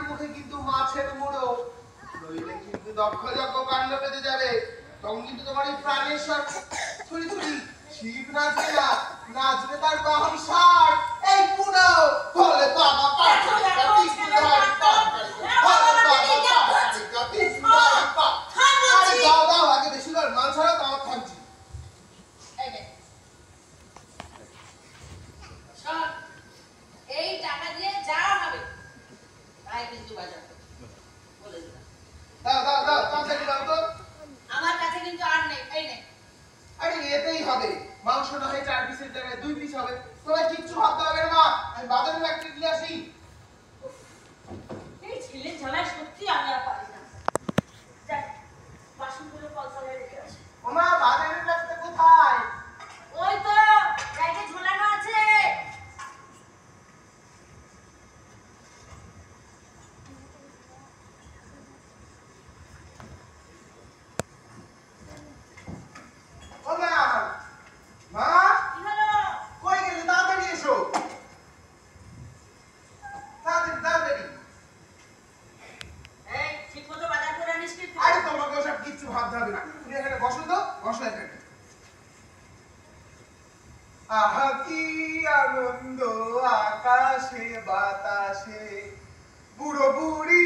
মুখে কিন্তু মাছের মুড়ো, নইলে কিন্তু দক্ষ যজ্ঞ কাণ্ড পেতে যাবে। তখন কিন্তু তোমার এই প্রাণেশ্বর ছুরি ছুরি শিব নাচবে না, নাচবে তার বাহন ষাট। এই পুরো বলে বাবা পাঠালি কাটি সুধারি পাঠালি বলে বাবা পাঠালি কাটি সুধারি পাঠালি। আরে দাও দাও, আগে বেশি বার মাল ছাড়া তো আমার থাকছি। এই টাকা দিয়ে যা হবে তাই কিন্তু বাজার বলে দিলাম। দাও দাও দাও, তাড়াতাড়ি দাও তো। আমার কাছে কিন্তু আর নেই, এই নে। আরে এতেই হবে, মাংস না হয় 4 পিসের জায়গায় 2 পিস হবে। তোরা কিচ্ছু ভাবতে হবে না মা, আমি বাজারে ফ্যাক্টরি দিয়ে আসি। এই ছেলে ঝালায় সত্যি আমি আর পারি না। যাক, বাসনগুলো কলসালে রেখে আসি। ও মা, বাজারের রাস্তা কোথায়? ওই তো ব্যাগে ঝোলানো আছে। ও মা, মা কি হলো? কই গেলে? তাড়াতাড়ি এসো, তাড়াতাড়ি তাড়াতাড়ি। এই ঠিকমতো বাজার করে আনিস কিন্তু। আরে তোমাকে ওসব কিচ্ছু ভাবতে হবে না, তুমি এখানে বসো তো, বসো এখানে। আহা কি আনন্দ আকাশে বাতাসে, বুড়ো বুড়ি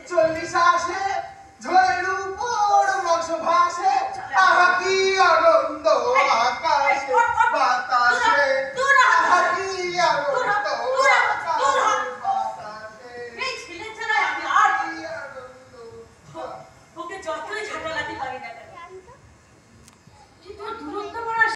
40 আসে, ঝোলের উপর মাংস ভাসে। আহা কি আনন্দ আকাশে বাতাসে।